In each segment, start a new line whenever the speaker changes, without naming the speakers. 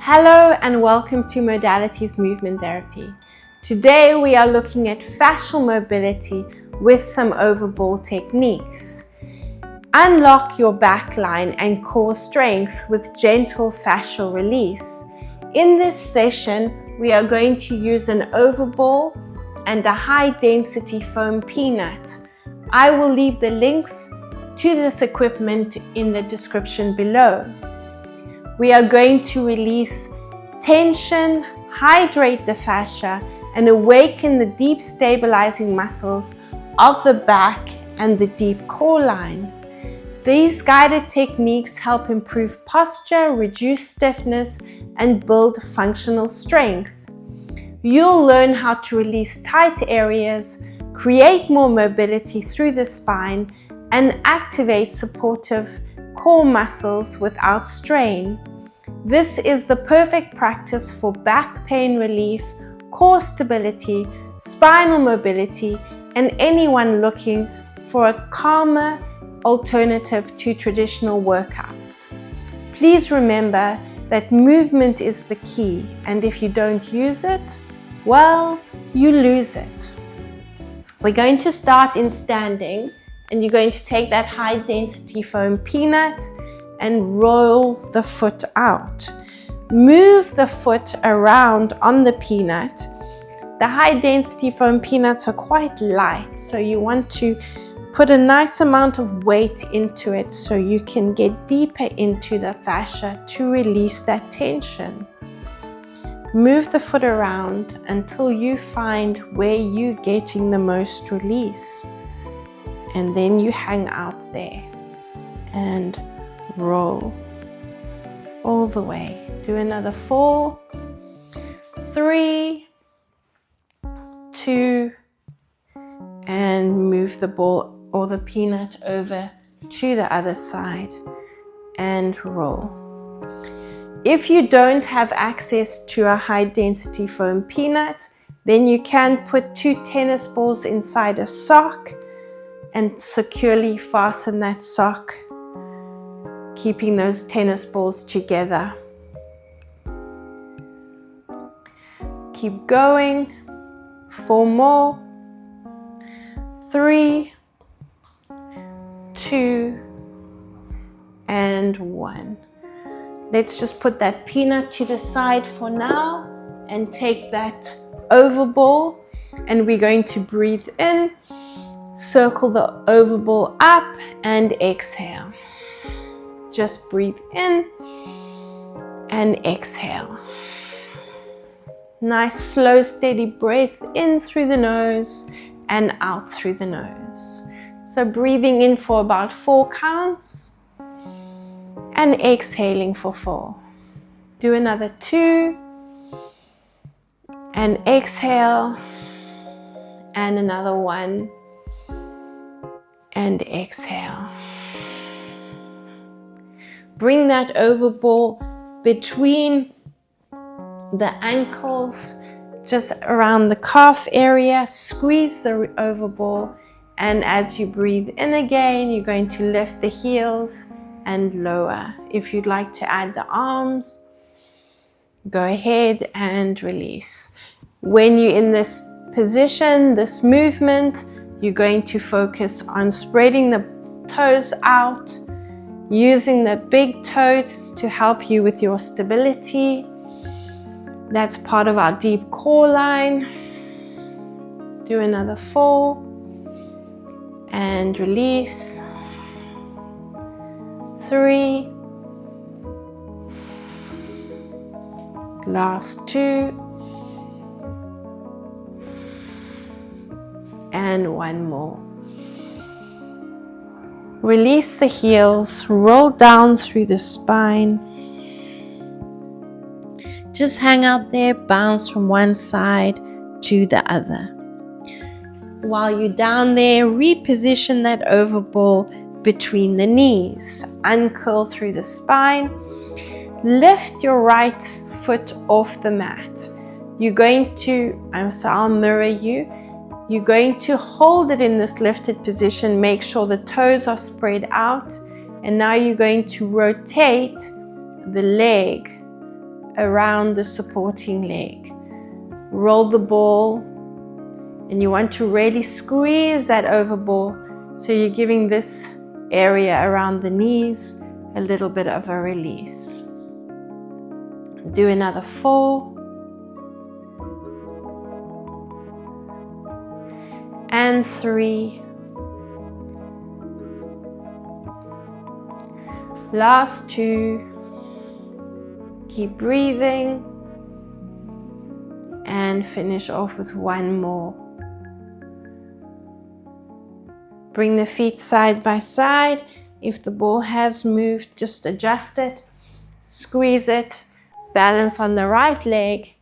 Hello and welcome to Modalities Movement Therapy. Today we are looking at fascial mobility with some overball techniques. Unlock your back line and core strength with gentle fascial release. In this session, we are going to use an overball and a high density foam peanut. I will leave the links to this equipment in the description below. We are going to release tension, hydrate the fascia, and awaken the deep stabilizing muscles of the back and the deep core line. These guided techniques help improve posture, reduce stiffness, and build functional strength. You'll learn how to release tight areas, create more mobility through the spine, and activate supportive core muscles without strain. This is the perfect practice for back pain relief, core stability, spinal mobility, and anyone looking for a calmer alternative to traditional workouts. Please remember that movement is the key, and if you don't use it, well, you lose it. We're going to start in standing, and you're going to take that high density foam peanut and roll the foot out. Move the foot around on the peanut. The high density foam peanuts are quite light, so you want to put a nice amount of weight into it so you can get deeper into the fascia to release that tension. Move the foot around until you find where you're getting the most release. And then you hang out there and roll all the way. Do another 4, 3, 2, and move the ball or the peanut over to the other side and roll. If you don't have access to a high density foam peanut, then you can put 2 tennis balls inside a sock and securely fasten that sock, keeping those tennis balls together. Keep going. 4 more. 3, 2, and 1. Let's just put that peanut to the side for now and take that overball, and we're going to breathe in, circle the overball up, and exhale. Just breathe in and exhale. Nice, slow, steady breath in through the nose and out through the nose. So breathing in for about 4 counts and exhaling for 4. Do another 2 and exhale, and another 1 and exhale. Bring that overball between the ankles, just around the calf area. Squeeze the overball, and as you breathe in again, you're going to lift the heels and lower. If you'd like to add the arms, go ahead and release. When you're in this position, this movement, you're going to focus on spreading the toes out, using the big toe to help you with your stability. That's part of our deep core line. Do another 4 and release. 3, last 2, and 1 more. Release the heels, roll down through the spine. Just hang out there, bounce from one side to the other. While you're down there, reposition that overball between the knees. Uncurl through the spine. Lift your right foot off the mat. You're going to, so I'll mirror you. You're going to hold it in this lifted position. Make sure the toes are spread out. And now you're going to rotate the leg around the supporting leg. Roll the ball, and you want to really squeeze that over ball, so you're giving this area around the knees a little bit of a release. Do another 4. And 3. Last 2. Keep breathing. And finish off with 1 more. Bring the feet side by side. If the ball has moved, just adjust it, squeeze it, balance on the right leg,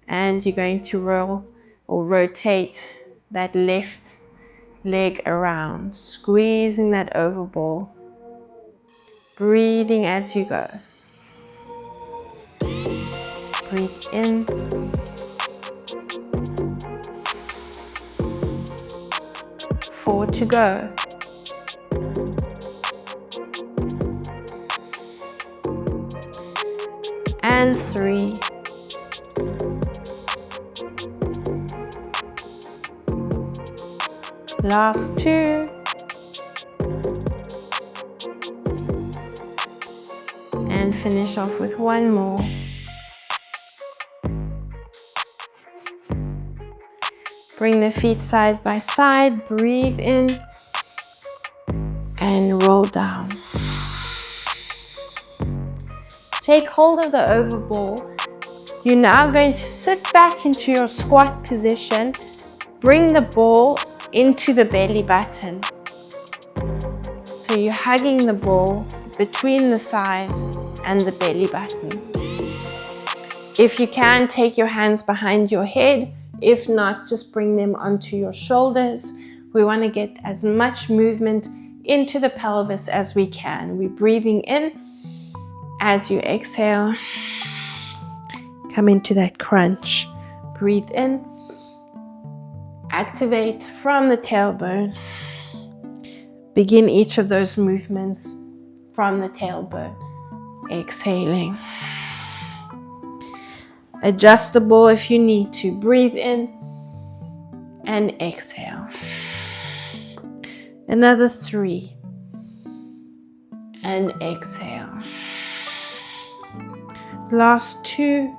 and you're going to roll or rotate that left leg around, squeezing that over ball, breathing as you go. Breathe in. 4 to go. And 3. Last 2. And finish off with 1 more. Bring the feet side by side, breathe in and roll down. Take hold of the over ball. You're now going to sit back into your squat position. Bring the ball into the belly button. So you're hugging the ball between the thighs and the belly button. If you can, take your hands behind your head. If not, just bring them onto your shoulders. We want to get as much movement into the pelvis as we can. We're breathing in. As you exhale, come into that crunch. Breathe in. Activate from the tailbone. Begin each of those movements from the tailbone. Exhaling. Adjust the ball if you need to. Breathe in and exhale. Another 3. And exhale. Last 2.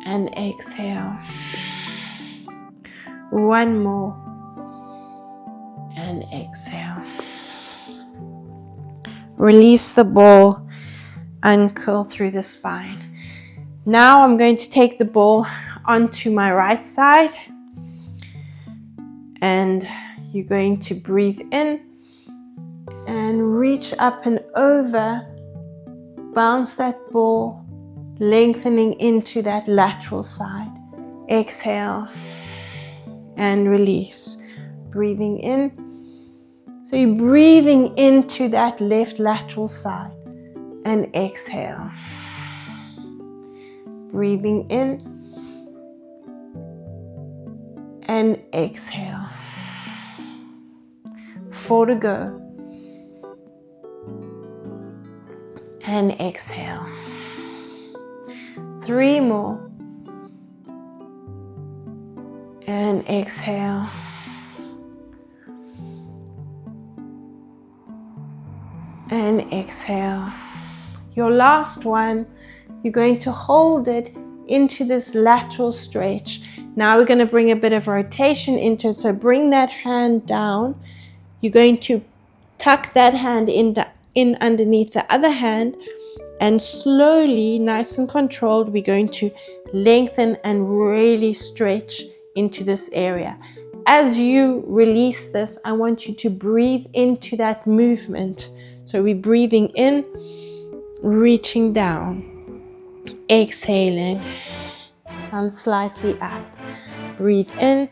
And exhale. 1 more. And exhale. Release the ball. Uncurl through the spine. Now I'm going to take the ball onto my right side, and you're going to breathe in and reach up and over, bounce that ball, lengthening into that lateral side. Exhale and release. Breathing in. So you're breathing into that left lateral side and exhale. Breathing in and exhale. 4 to go. And exhale. 3 more. And exhale. And exhale. Your last one. You're going to hold it into this lateral stretch. Now we're going to bring a bit of rotation into it. So bring that hand down. You're going to tuck that hand in underneath the other hand, and slowly, nice and controlled, we're going to lengthen and really stretch into this area. As you release this, I want you to breathe into that movement. So we're breathing in, reaching down. Exhaling, come slightly up. Breathe in,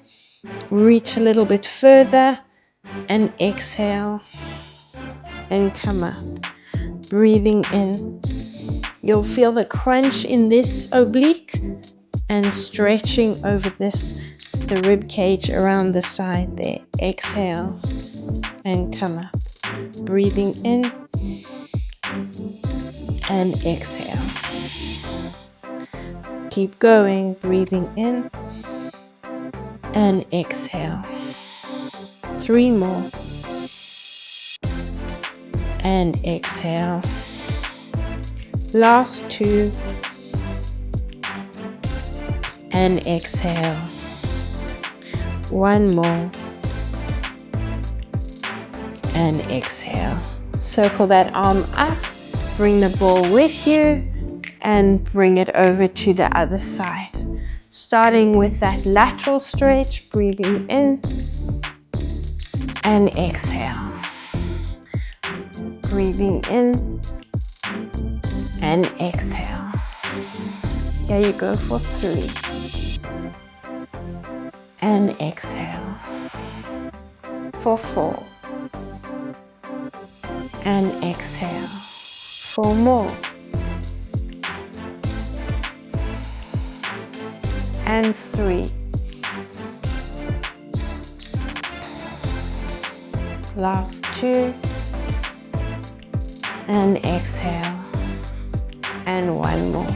reach a little bit further, and exhale, and come up. Breathing in. You'll feel the crunch in this oblique and stretching over the rib cage around the side there. Exhale, and come up. Breathing in, and exhale. Keep going, breathing in and exhale. 3 more. And exhale. Last 2. And exhale. 1 more. And exhale. Circle that arm up. Bring the ball with you and bring it over to the other side. Starting with that lateral stretch, breathing in and exhale. Breathing in and exhale. Here you go for 3. And exhale. For 4. And exhale. 4 more. And 3. Last 2. And exhale. And 1 more.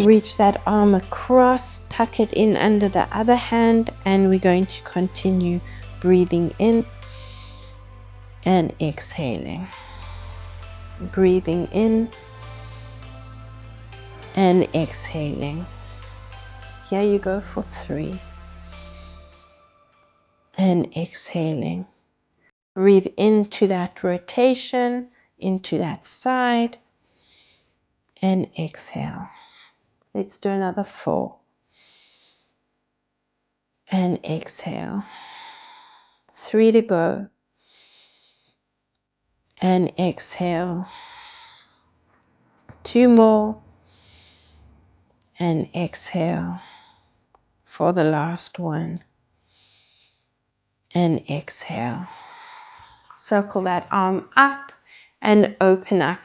Reach that arm across, tuck it in under the other hand, and we're going to continue breathing in and exhaling. Breathing in and exhaling. Here you go for 3. And exhaling. Breathe into that rotation, into that side, and exhale. Let's do another 4. And exhale. 3 to go. And exhale. 2 more. And exhale for the last one. And exhale. Circle that arm up and open up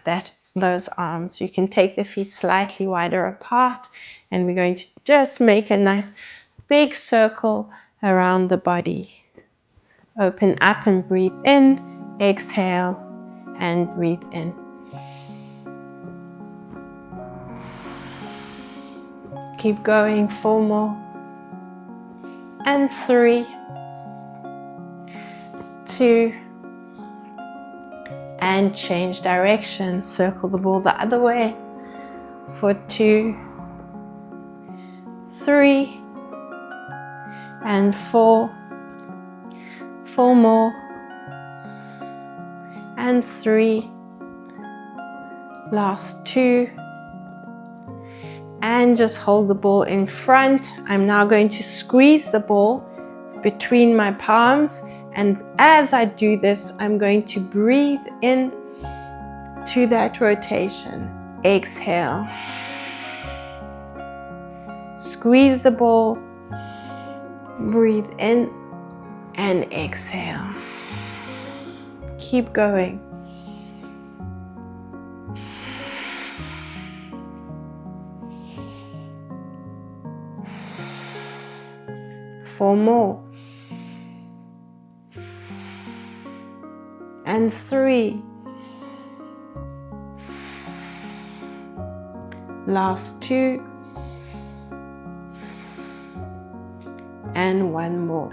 those arms. You can take the feet slightly wider apart, and we're going to just make a nice big circle around the body. Open up and breathe in, exhale and breathe in. Keep going, 4 more. And 3, 2, and change direction. Circle the ball the other way for 2, 3, and 4. 4 more. And 3. Last 2. And just hold the ball in front. I'm now going to squeeze the ball between my palms, and as I do this, I'm going to breathe in to that rotation. Exhale. Squeeze the ball, breathe in and exhale. Keep going. 4 more. And 3. Last 2. And 1 more.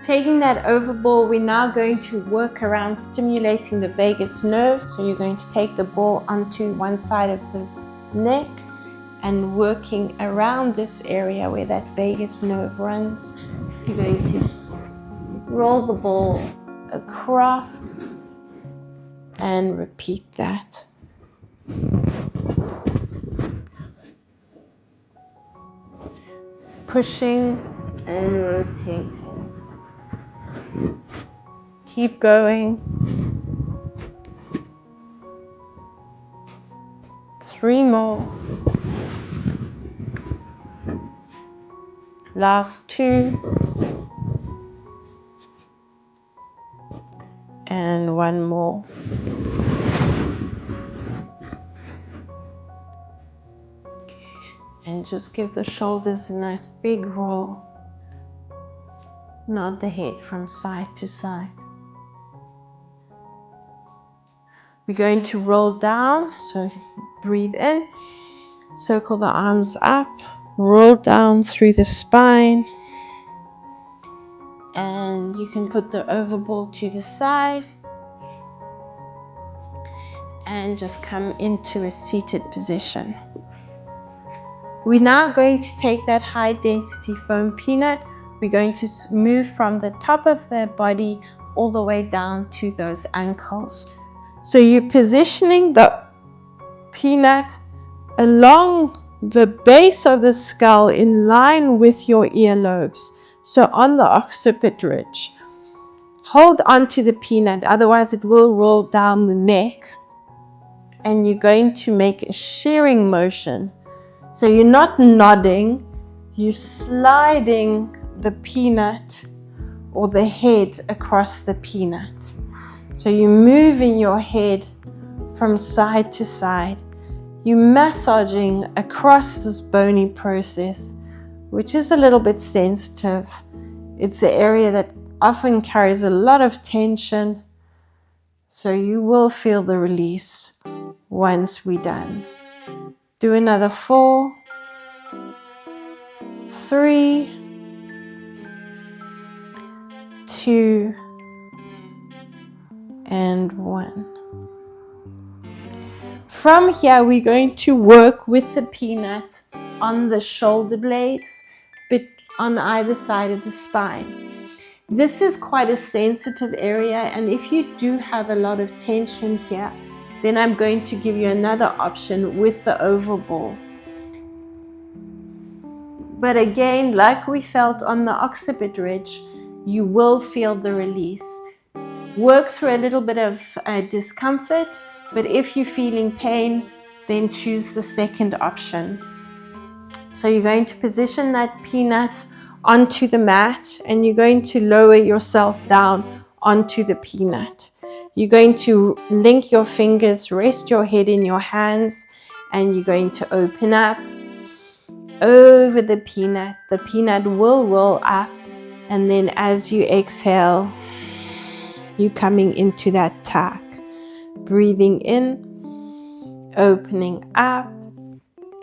Taking that over ball, we're now going to work around stimulating the vagus nerve. So you're going to take the ball onto one side of the neck and working around this area where that vagus nerve runs. You're going to roll the ball across and repeat that. Pushing and rotating. Keep going. 3 more. Last 2. And 1 more. And just give the shoulders a nice big roll. Nod the head from side to side. We're going to roll down, so breathe in, circle the arms up, roll down through the spine, and you can put the overball to the side and just come into a seated position. We're now going to take that high density foam peanut. We're going to move from the top of the body all the way down to those ankles. So you're positioning the peanut along the base of the skull in line with your earlobes. So on the occiput ridge. Hold on to the peanut, otherwise it will roll down the neck. And you're going to make a shearing motion. So you're not nodding, you're sliding the peanut or the head across the peanut. So you're moving your head from side to side. You're massaging across this bony process, which is a little bit sensitive. It's an area that often carries a lot of tension. So you will feel the release once we're done. Do another 4, 3, 2, and 1. From here, we're going to work with the peanut on the shoulder blades, but on either side of the spine. This is quite a sensitive area, and if you do have a lot of tension here, then I'm going to give you another option with the overball. But again, like we felt on the occiput ridge, you will feel the release. Work through a little bit of discomfort, but if you're feeling pain, then choose the second option. So you're going to position that peanut onto the mat, and you're going to lower yourself down onto the peanut. You're going to link your fingers, rest your head in your hands, and you're going to open up over the peanut. The peanut will roll up, and then as you exhale, you're coming into that tuck. Breathing in, opening up,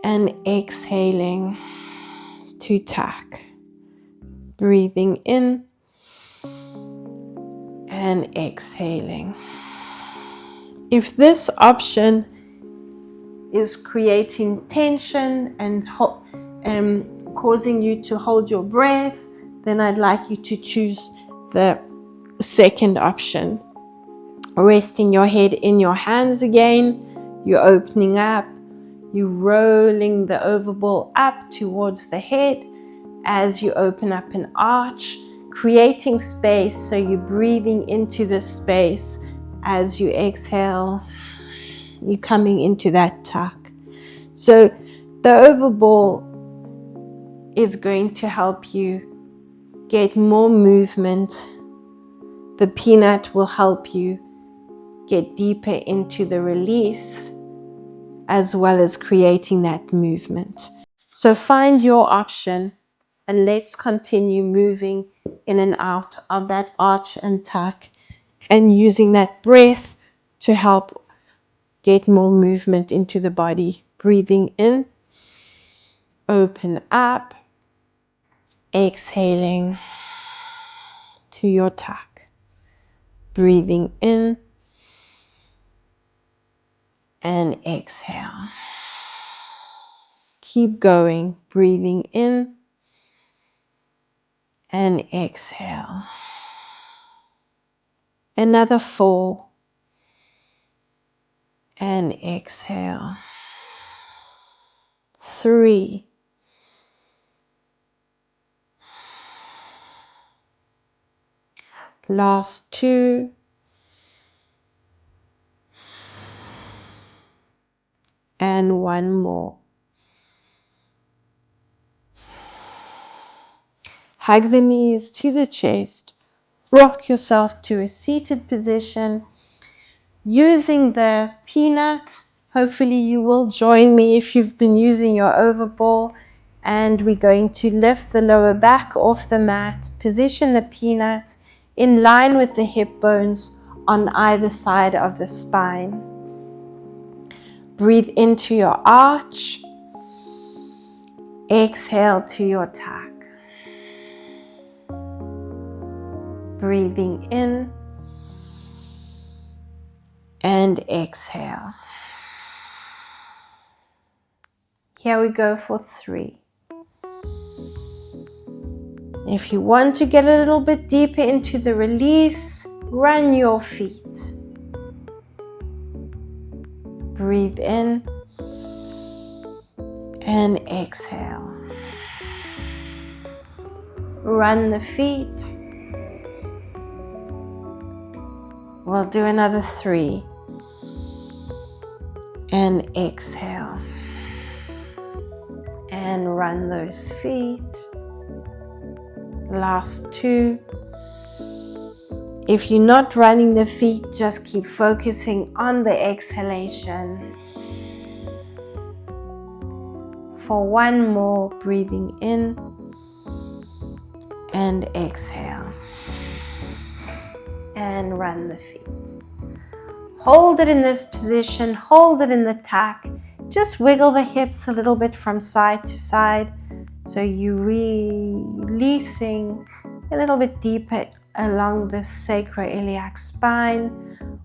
and exhaling to tuck. Breathing in and exhaling. If this option is creating tension and causing you to hold your breath, then I'd like you to choose the second option. Resting your head in your hands again, you're opening up, you're rolling the overball up towards the head as you open up an arch, creating space, so you're breathing into the space. As you exhale, you're coming into that tuck. So the overball is going to help you get more movement. The peanut will help you get deeper into the release, as well as creating that movement. So find your option, and let's continue moving in and out of that arch and tuck, and using that breath to help get more movement into the body. Breathing in, open up, exhaling to your tuck. Breathing in and exhale. Keep going, breathing in and exhale. Another 4 and exhale. 3. Last 2. And 1 more. Hug the knees to the chest. Rock yourself to a seated position. Using the peanut, hopefully you will join me if you've been using your overball. And we're going to lift the lower back off the mat, position the peanut in line with the hip bones on either side of the spine. Breathe into your arch. Exhale to your tuck. Breathing in and exhale. Here we go for 3. If you want to get a little bit deeper into the release, run your feet. Breathe in and exhale. Run the feet. We'll do another 3. And exhale. And run those feet. Last 2. If you're not running the feet, just keep focusing on the exhalation. For 1 more, breathing in and exhale. And run the feet. Hold it in this position, hold it in the tuck. Just wiggle the hips a little bit from side to side, so you're releasing a little bit deeper along the sacroiliac spine.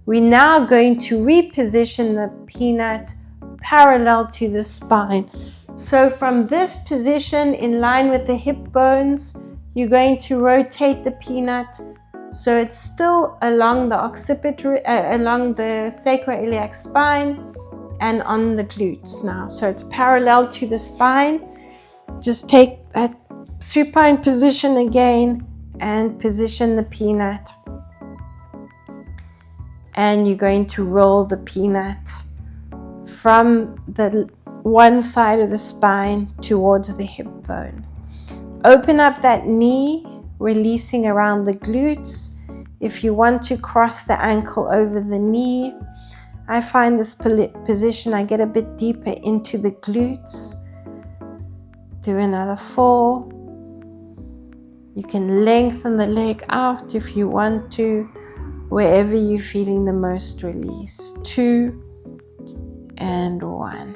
We're now going to reposition the peanut parallel to the spine. So from this position, in line with the hip bones, you're going to rotate the peanut so it's still along the occipitary, along the sacroiliac spine and on the glutes now. So it's parallel to the spine. Just take that supine position again and position the peanut. And you're going to roll the peanut from the one side of the spine towards the hip bone. Open up that knee, releasing around the glutes. If you want to cross the ankle over the knee, I find this position, I get a bit deeper into the glutes. Do another 4. You can lengthen the leg out if you want to, wherever you're feeling the most release. 2 and 1.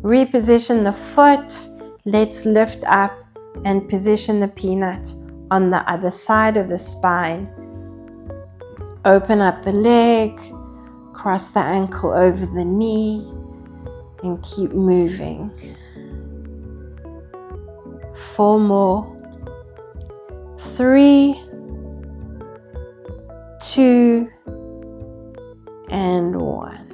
Reposition the foot. Let's lift up and position the peanut on the other side of the spine. Open up the leg, cross the ankle over the knee, and keep moving. 4 more. 3, 2, and 1.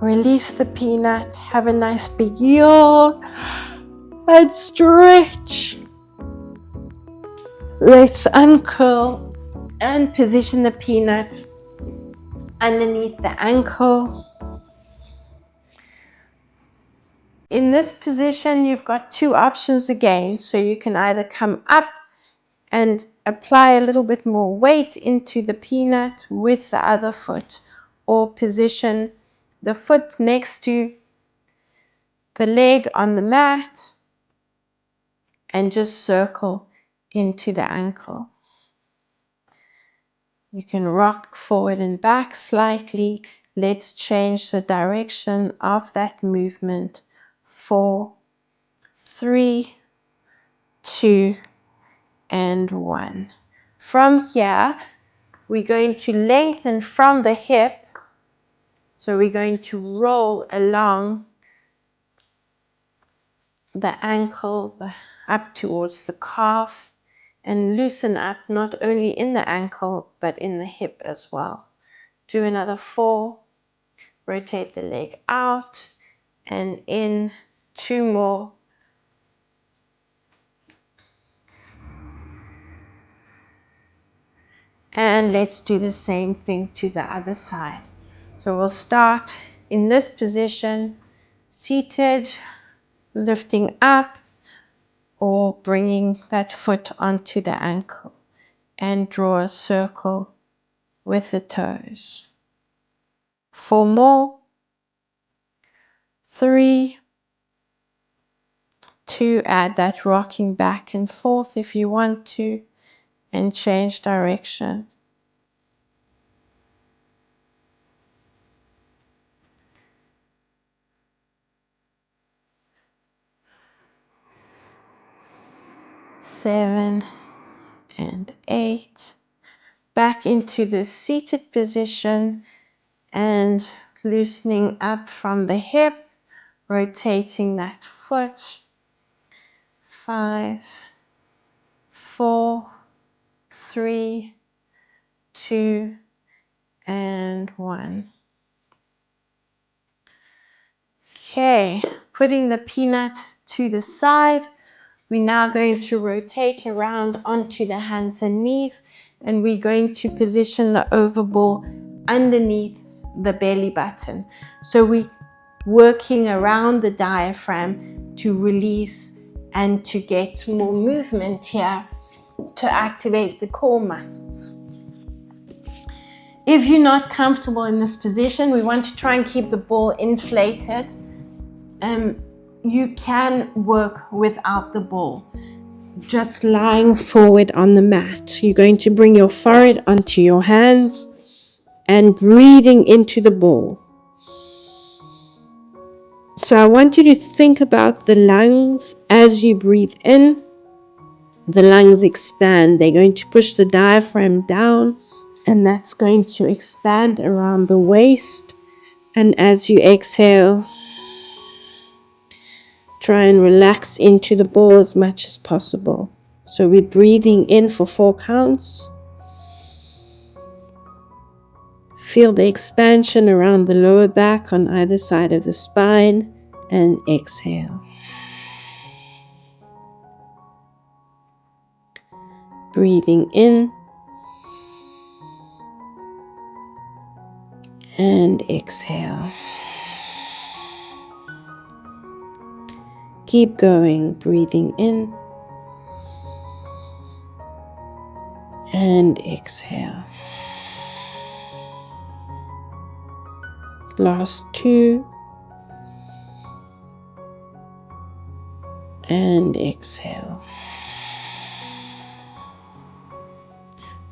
Release the peanut, have a nice big yawn, and stretch. Let's uncurl and position the peanut underneath the ankle. In this position, you've got 2 options again. So you can either come up and apply a little bit more weight into the peanut with the other foot, or position the foot next to the leg on the mat and just circle into the ankle. You can rock forward and back slightly. Let's change the direction of that movement. 4, 3, 2, and 1. From here, we're going to lengthen from the hip. So we're going to roll along the ankle up towards the calf and loosen up not only in the ankle but in the hip as well. Do another 4. Rotate the leg out and in. 2 more. And let's do the same thing to the other side. So we'll start in this position, seated, lifting up, or bringing that foot onto the ankle and draw a circle with the toes. 4 more. 3, 2, add that rocking back and forth if you want to, and change direction. 7 and 8. Back into the seated position and loosening up from the hip, rotating that foot. 5, 4, 3, 2, and 1. Okay, putting the peanut to the side. We're now going to rotate around onto the hands and knees, and we're going to position the overball underneath the belly button. So we're working around the diaphragm to release and to get more movement here to activate the core muscles. If you're not comfortable in this position, we want to try and keep the ball inflated. You can work without the ball, just lying forward on the mat. You're going to bring your forehead onto your hands and breathing into the ball. So I want you to think about the lungs as you breathe in. The lungs expand. They're going to push the diaphragm down, and that's going to expand around the waist. And as you exhale, try and relax into the ball as much as possible. So we're breathing in for 4 counts. Feel the expansion around the lower back on either side of the spine, and exhale. Breathing in and exhale. Keep going, breathing in and exhale. Last 2 and exhale.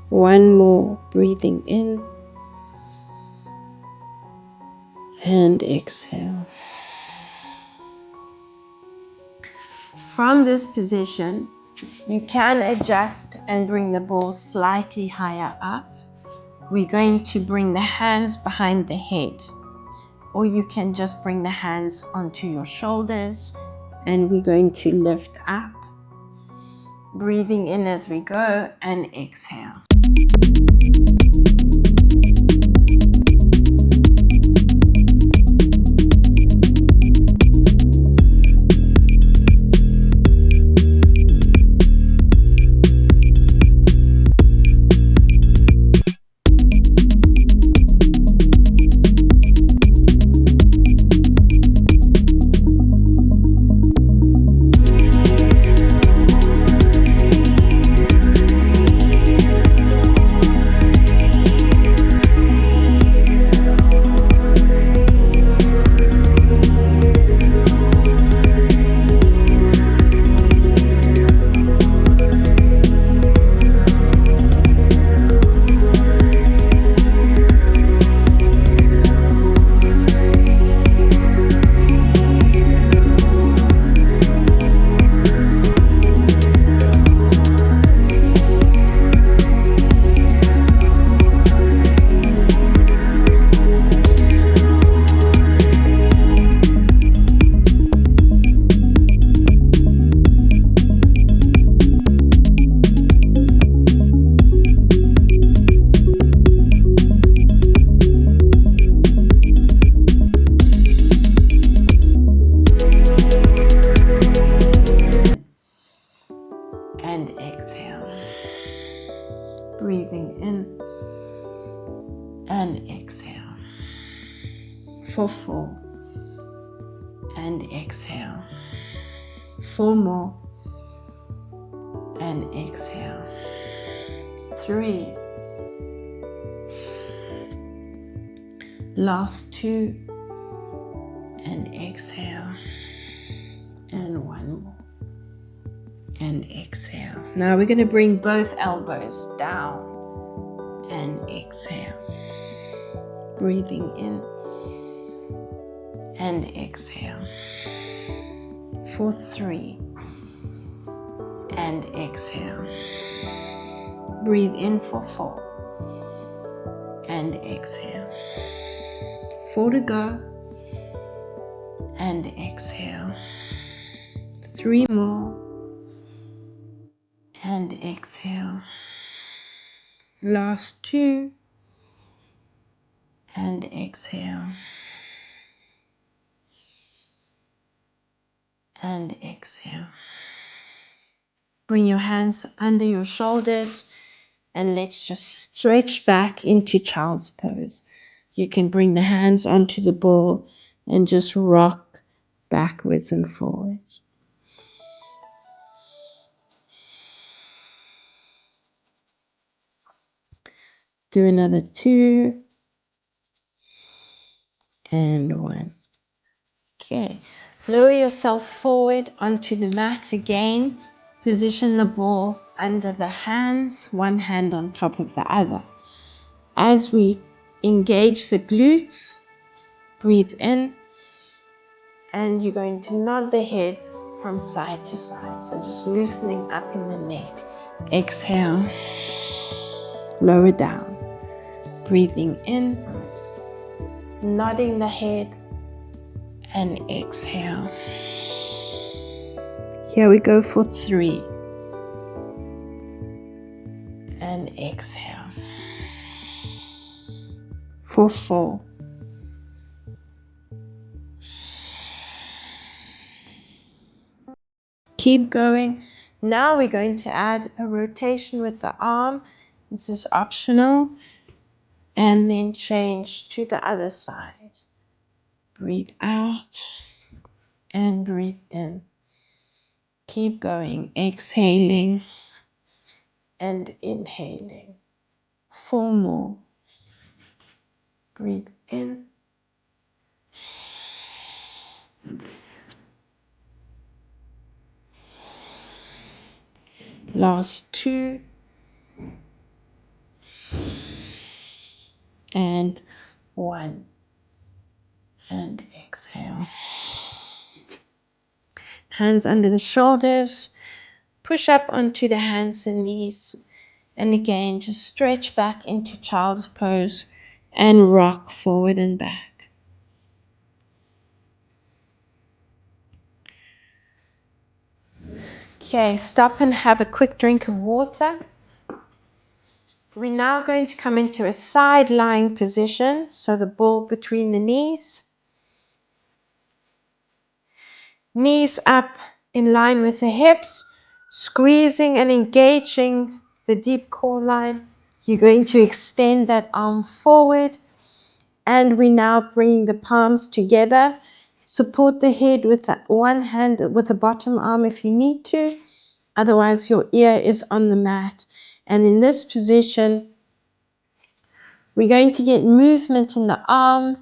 1 more, breathing in and exhale. From this position, you can adjust and bring the ball slightly higher up. We're going to bring the hands behind the head, or you can just bring the hands onto your shoulders, and we're going to lift up, breathing in as we go, and exhale. And exhale. Breathing in and exhale. For 4 and exhale. 4 more and exhale. 3. Last 2 and exhale. And 1 more. And exhale. Now we're going to bring both elbows down and exhale. Breathing in and exhale. For 3 and exhale. Breathe in for 4 and exhale. 4 to go and exhale. 3 more and exhale. Last 2 and exhale. And exhale. Bring your hands under your shoulders and let's just stretch back into child's pose. You can bring the hands onto the ball and just rock backwards and forwards. Do another 2 and 1. Okay, lower yourself forward onto the mat again. Position the ball under the hands, one hand on top of the other. As we engage the glutes, breathe in, and you're going to nod the head from side to side. So just loosening up in the neck. Exhale, lower down. Breathing in, nodding the head, and exhale. Here we go for 3. And exhale. For 4. Keep going. Now we're going to add a rotation with the arm. This is optional. And then change to the other side. Breathe out and breathe in. Keep going. Exhaling and inhaling. 4 more. Breathe in. Last 2. And 1. And exhale. Hands under the shoulders. Push up onto the hands and knees. And again, just stretch back into child's pose and rock forward and back. Okay, stop and have a quick drink of water. We're now going to come into a side lying position, so the ball between the knees. Knees up in line with the hips, squeezing and engaging the deep core line. You're going to extend that arm forward, and we're now bringing the palms together. Support the head with one hand with the bottom arm if you need to. Otherwise, your ear is on the mat. And in this position, we're going to get movement in the arm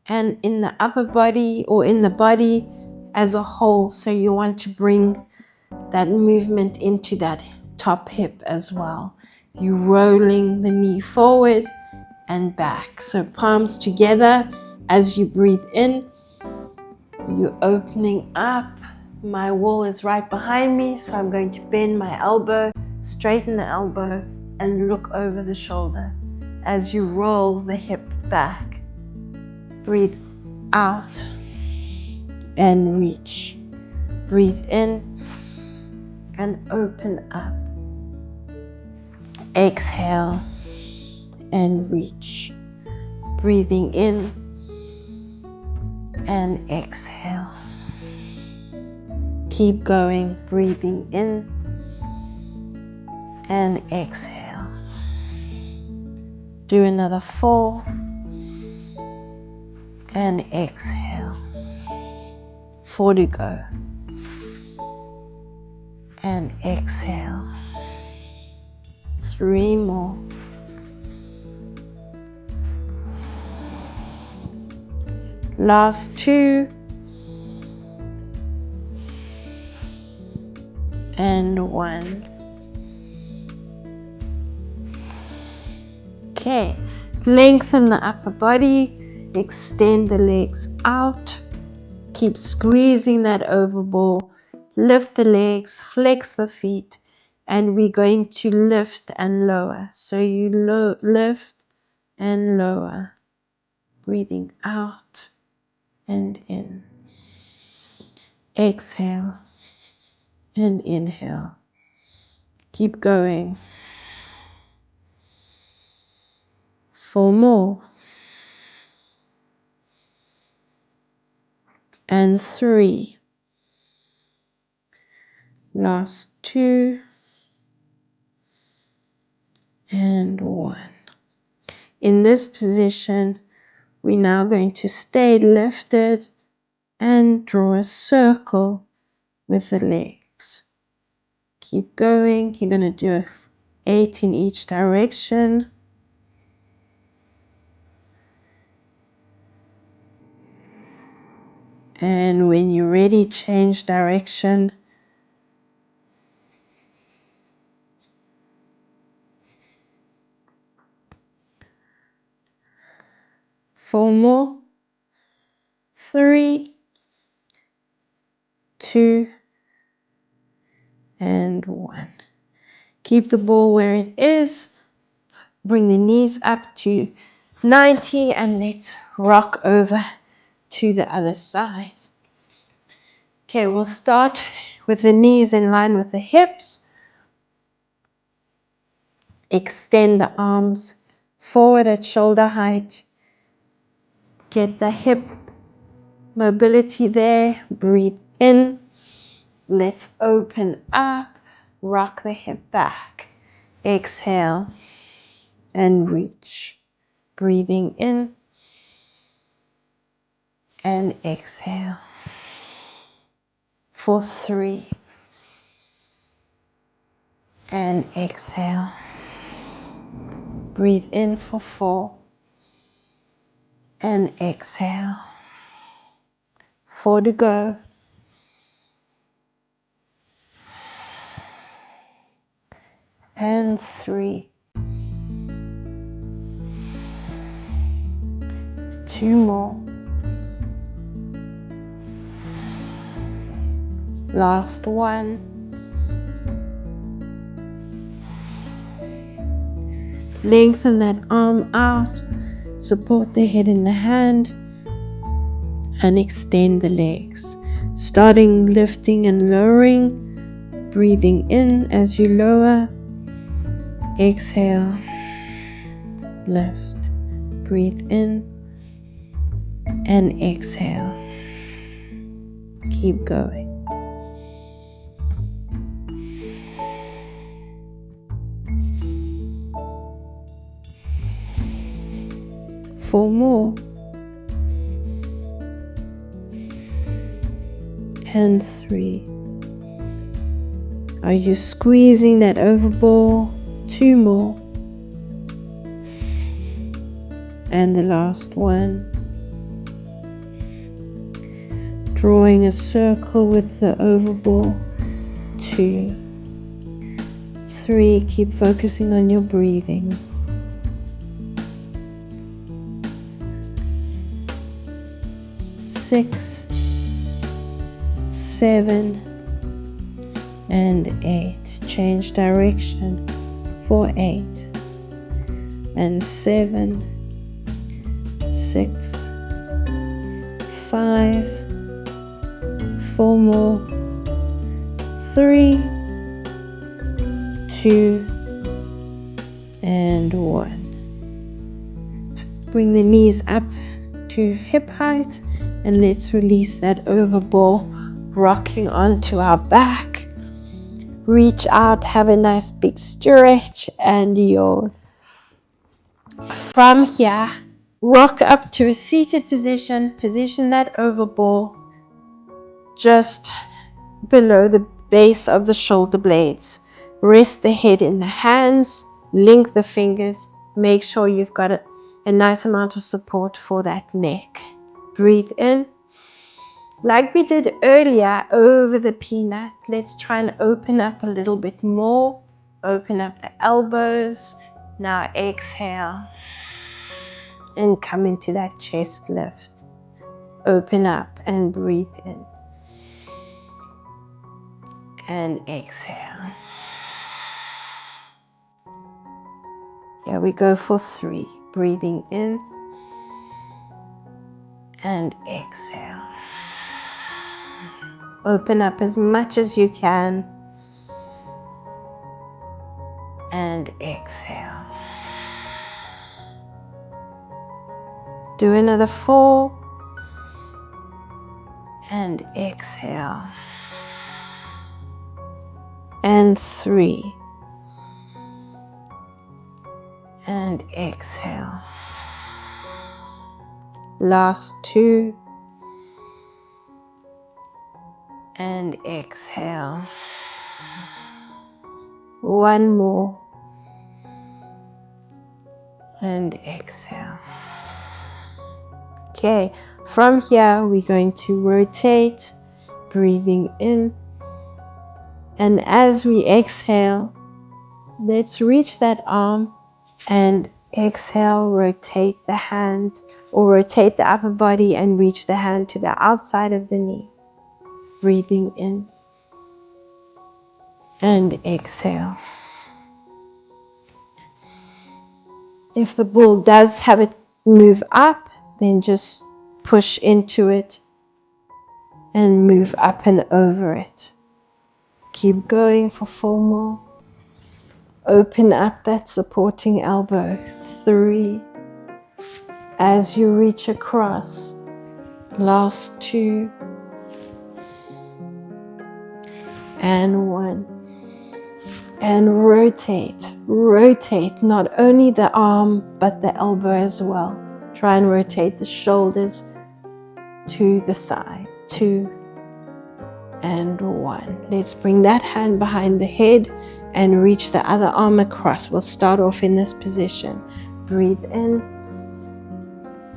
and in the upper body or in the body as a whole. So you want to bring that movement into that top hip as well. You're rolling the knee forward and back. So palms together as you breathe in. You're opening up. My wall is right behind me, so I'm going to bend my elbow, straighten the elbow, and look over the shoulder as you roll the hip back. Breathe out and reach. Breathe in and open up. Exhale and reach. Breathing in and exhale. Keep going, breathing in and exhale. Do another 4 and exhale. 4 to go. And exhale. 3 more. Last 2. And 1. Okay, lengthen the upper body, extend the legs out, keep squeezing that over ball lift the legs, flex the feet, and we're going to lift and lower. So you lift and lower, breathing out and in. Exhale and inhale. Keep going. 4 more. And 3. Last 2. And 1. In this position, we're now going to stay lifted and draw a circle with the legs. Keep going. You're going to do 8 in each direction. And when you're ready, change direction. Four more. 3, 2, and 1. Keep the ball where it is. Bring the knees up to 90 and let's rock over to the other side. Okay, we'll start with the knees in line with the hips. Extend the arms forward at shoulder height. Get the hip mobility there. Breathe in. Let's open up. Rock the hip back. Exhale and reach. Breathing in and exhale. For 3. And exhale. Breathe in for 4. And exhale. 4 to go. And 3. 2 more. Last 1. Lengthen that arm out. Support the head in the hand. And extend the legs. Starting lifting and lowering. Breathing in as you lower. Exhale. Lift. Breathe in. And exhale. Keep going. 4 more. And 3. Are you squeezing that over ball? 2 more. And the last 1. Drawing a circle with the over ball. 2. 3. Keep focusing on your breathing. 6, 7, and 8. Change direction for 8 and 7, 6, 5, 4 more, 3, 2, and 1. Bring the knees up to hip height. And let's release that over ball, rocking onto our back. Reach out, have a nice big stretch and yawn. From here, rock up to a seated position. Position that over ball just below the base of the shoulder blades. Rest the head in the hands, link the fingers. Make sure you've got a nice amount of support for that neck. Breathe in. Like we did earlier over the peanut, let's try and open up a little bit more. Open up the elbows. Now exhale and come into that chest lift. Open up and breathe in. and exhale. Here we go for 3. Breathing in and exhale. Open up as much as you can and exhale. Do another 4 and exhale. And 3 and exhale. Last 2 and exhale. 1 more and exhale. Okay, from here we're going to rotate, breathing in, and as we exhale, let's reach that arm and exhale, rotate the hand or rotate the upper body and reach the hand to the outside of the knee. Breathing in and exhale. If the ball does have it move up, then just push into it and move up and over it. Keep going for 4 more. Open up that supporting elbow. 3. As you reach across. Last 2. And 1. And rotate. Rotate not only the arm but the elbow as well. Try and rotate the shoulders to the side. 2 and 1. Let's bring that hand behind the head and reach the other arm across. We'll start off in this position. Breathe in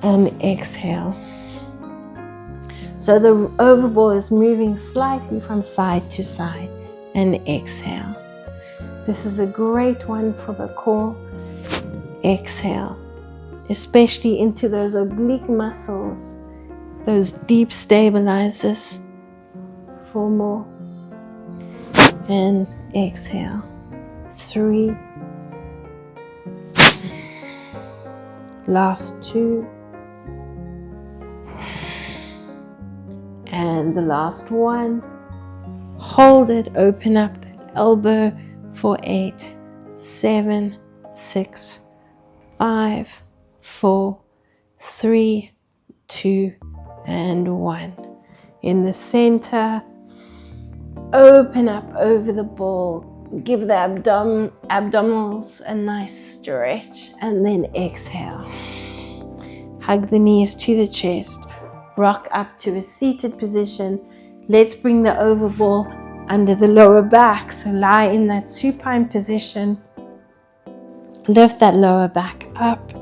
and exhale. So the overball is moving slightly from side to side, and exhale. This is a great one for the core. Exhale, especially into those oblique muscles, those deep stabilizers. 4 more and exhale. 3. Last 2 and the last 1. Hold it, open up that elbow for 8, 7, 6, 5, 4, 3, 2 and 1. In the center, open up over the ball, give the abdominals a nice stretch, and then exhale. Hug the knees to the chest, rock up to a seated position. Let's bring the overball under the lower back, so lie in that supine position. Lift that lower back up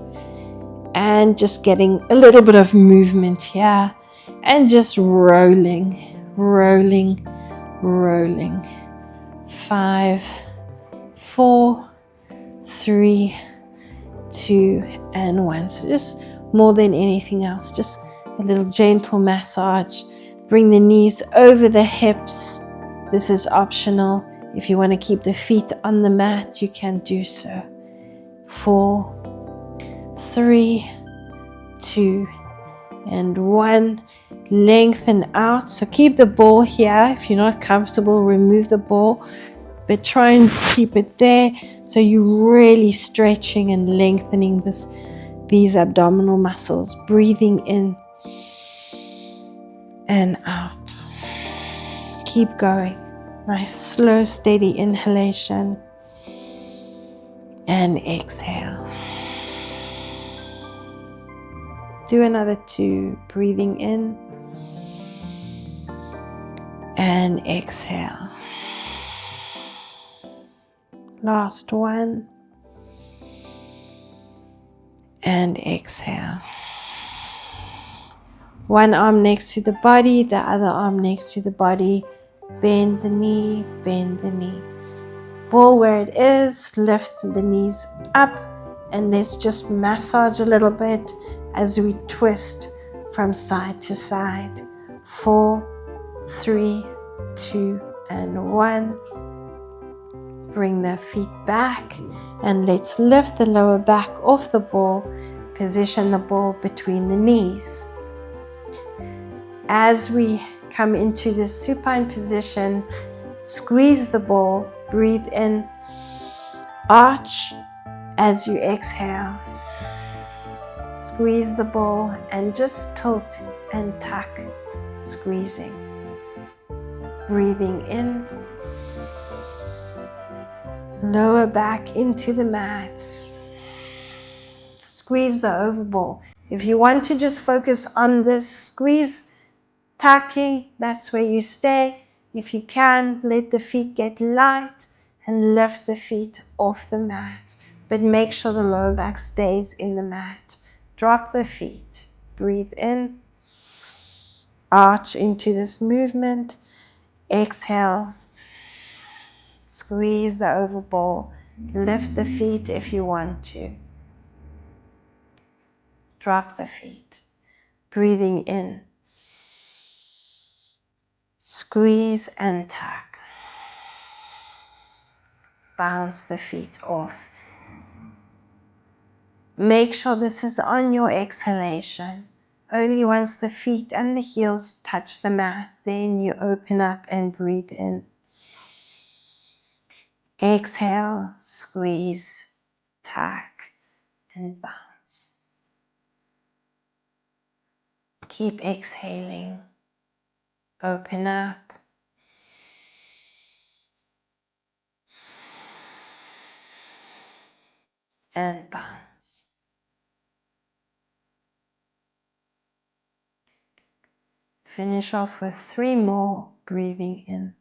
and just getting a little bit of movement here and just rolling, rolling, rolling. 5, 4, 3, 2 and 1. So just more than anything else, just a little gentle massage. Bring the knees over the hips. This is optional. If you want to keep the feet on the mat, you can do so. 4, 3, 2 and 1. Lengthen out. So keep the ball here. If you're not comfortable, remove the ball, but try and keep it there, so you're really stretching and lengthening these abdominal muscles. Breathing in and out. Keep going. Nice slow steady inhalation and exhale. Do another 2. Breathing in and exhale. Last 1 and exhale. One arm next to the body, the other arm next to the body. Bend the knee, bend the knee. Ball where it is, lift the knees up, and let's just massage a little bit as we twist from side to side. 4, 3, 2 and 1. Bring the feet back and let's lift the lower back off the ball. Position the ball between the knees. As we come into this supine position, squeeze the ball, breathe in, arch as you exhale. Squeeze the ball and just tilt and tuck, squeezing. Breathing in, lower back into the mat. Squeeze the overball. If you want to just focus on this squeeze, tucking, that's where you stay. If you can, let the feet get light and lift the feet off the mat. But make sure the lower back stays in the mat. Drop the feet. Breathe in. Arch into this movement. Exhale. Squeeze the overball. Lift the feet if you want to. Drop the feet. Breathing in. Squeeze and tuck. Bounce the feet off. Make sure this is on your exhalation. Only once the feet and the heels touch the mat, then you open up and breathe in. Exhale, squeeze, tuck, and bounce. Keep exhaling. Open up. And bounce. Finish off with 3 more, breathing in.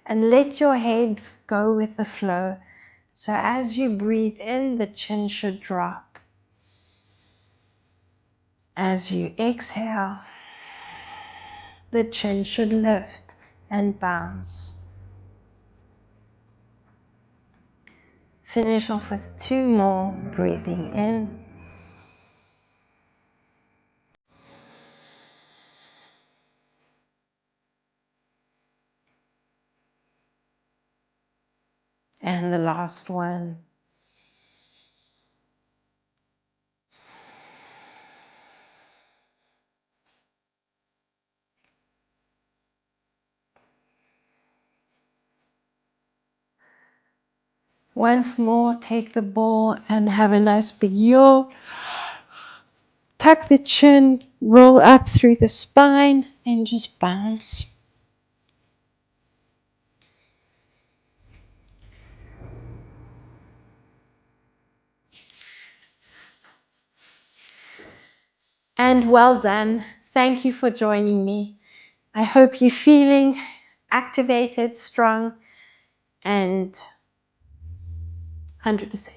And let your head go with the flow. So as you breathe in, the chin should drop. As you exhale, the chin should lift and bounce. Finish off with 2 more, breathing in. And the last one. Once more, take the ball and have a nice big yaw. Tuck the chin, roll up through the spine, and just bounce. And well done. Thank you for joining me. I hope you're feeling activated, strong, and 100%.